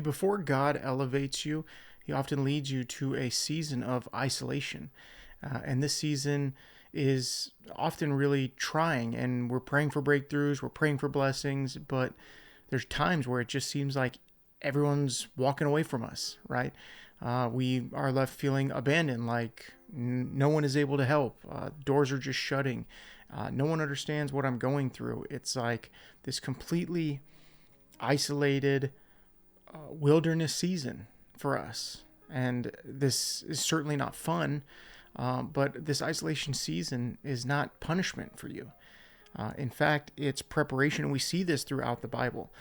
Before God elevates you, He often leads you to a season of isolation. And this season is often really trying, and we're praying for breakthroughs, we're praying for blessings, but there's times where it just seems like everyone's walking away from us, right? We are left feeling abandoned, like no one is able to help. Doors are just shutting. No one understands what I'm going through. It's like this completely isolated wilderness season for us. And this is certainly not fun, but this isolation season is not punishment for you. In fact, it's preparation. We see this throughout the Bible.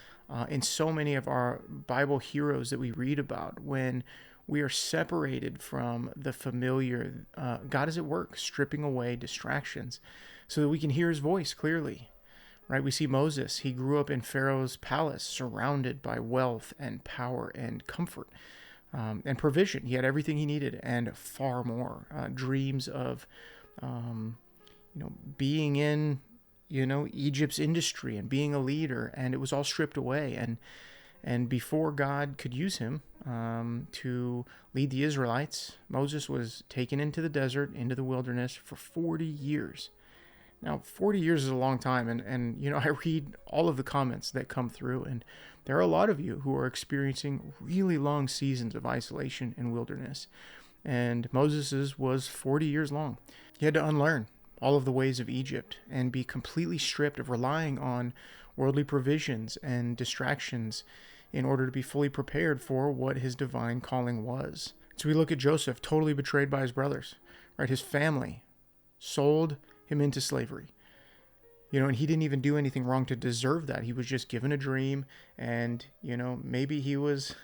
In so many of our Bible heroes that we read about, when we are separated from the familiar, God is at work, stripping away distractions so that we can hear his voice clearly. Right? We see Moses. He grew up in Pharaoh's palace, surrounded by wealth and power and comfort and provision. He had everything he needed and far more. Dreams of, being in, Egypt's industry and being a leader, and it was all stripped away. And before God could use him to lead the Israelites, Moses was taken into the desert, into the wilderness for 40 years. Now, 40 years is a long time, and I read all of the comments that come through, and there are a lot of you who are experiencing really long seasons of isolation and wilderness. And Moses's was 40 years long. He had to unlearn all of the ways of Egypt and be completely stripped of relying on worldly provisions and distractions in order to be fully prepared for what his divine calling was. So we look at Joseph, totally betrayed by his brothers, right? His family sold him into slavery. And he didn't even do anything wrong to deserve that. He was just given a dream, and maybe he was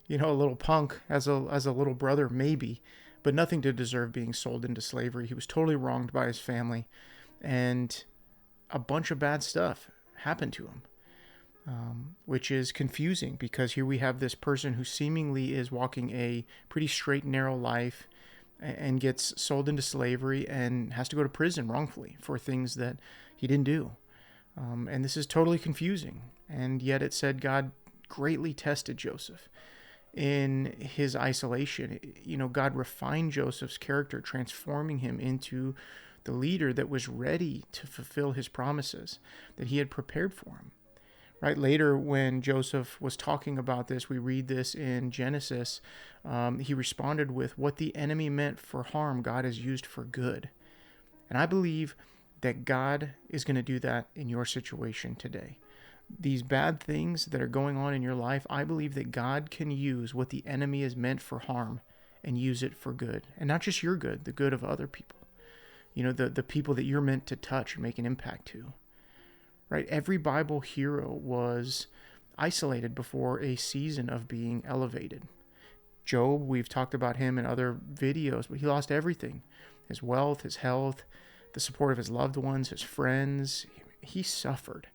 a little punk as a little brother, maybe, but nothing to deserve being sold into slavery. He was totally wronged by his family, and a bunch of bad stuff happened to him, which is confusing, because here we have this person who seemingly is walking a pretty straight and narrow life and gets sold into slavery and has to go to prison wrongfully for things that he didn't do. And this is totally confusing. And yet it said God greatly tested Joseph in his isolation. God refined Joseph's character, transforming him into the leader that was ready to fulfill his promises that he had prepared for him. Right, later, when Joseph was talking about this, we read this in Genesis, he responded with, what the enemy meant for harm, God has used for good. And I believe that God is going to do that in your situation today. These bad things that are going on in your life, I believe that God can use what the enemy is meant for harm and use it for good. And not just your good, the good of other people. The people that you're meant to touch and make an impact to. Right? Every Bible hero was isolated before a season of being elevated. Job, we've talked about him in other videos, but he lost everything. His wealth, his health, the support of his loved ones, his friends. He suffered.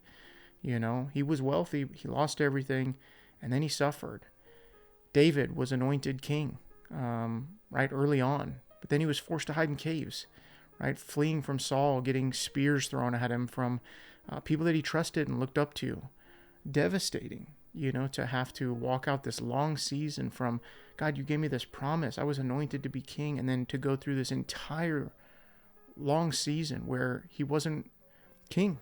He was wealthy, he lost everything, and then he suffered. David was anointed king, right, early on, but then he was forced to hide in caves, right, fleeing from Saul, getting spears thrown at him from people that he trusted and looked up to. Devastating, to have to walk out this long season from, God, you gave me this promise. I was anointed to be king. And then to go through this entire long season where he wasn't king.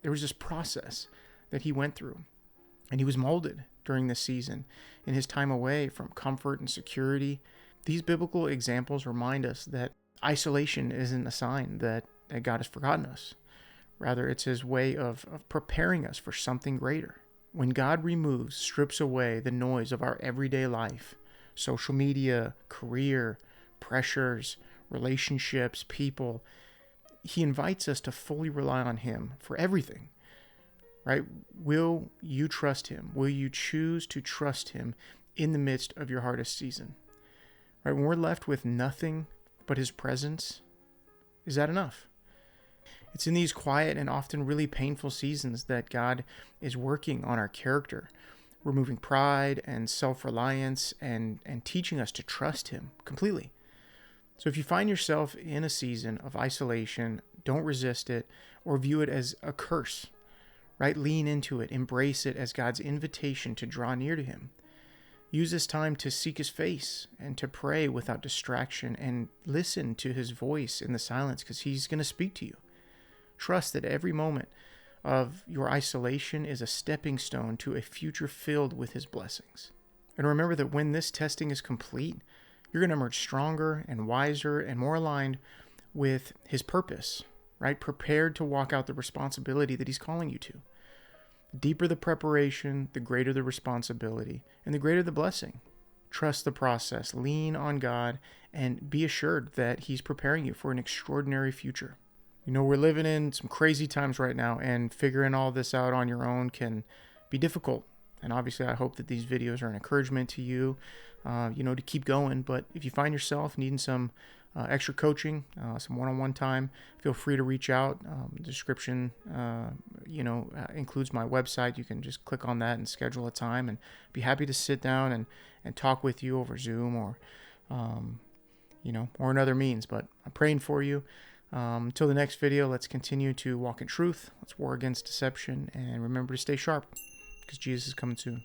There was this process that he went through. And he was molded during this season in his time away from comfort and security. These biblical examples remind us that isolation isn't a sign that God has forgotten us. Rather, it's his way of preparing us for something greater. When God strips away the noise of our everyday life, social media, career, pressures, relationships, people, he invites us to fully rely on him for everything. Right? Will you trust him? Will you choose to trust him in the midst of your hardest season? Right? When we're left with nothing but his presence, is that enough? It's in these quiet and often really painful seasons that God is working on our character, removing pride and self-reliance and teaching us to trust him completely. So if you find yourself in a season of isolation, don't resist it or view it as a curse. right? Lean into it, embrace it as God's invitation to draw near to him. Use this time to seek his face and to pray without distraction and listen to his voice in the silence, because he's going to speak to you. Trust that every moment of your isolation is a stepping stone to a future filled with his blessings. And remember that when this testing is complete, you're going to emerge stronger and wiser and more aligned with his purpose, right? Prepared to walk out the responsibility that he's calling you to. The deeper the preparation, the greater the responsibility, and the greater the blessing. Trust the process, lean on God, and be assured that he's preparing you for an extraordinary future. You know, we're living in some crazy times right now, and figuring all this out on your own can be difficult. And obviously, I hope that these videos are an encouragement to you, to keep going. But if you find yourself needing some extra coaching, some one-on-one time, feel free to reach out. The description, includes my website. You can just click on that and schedule a time, and be happy to sit down and talk with you over Zoom or in other means. But I'm praying for you. Until the next video, let's continue to walk in truth. Let's war against deception, and remember to stay sharp, because Jesus is coming soon.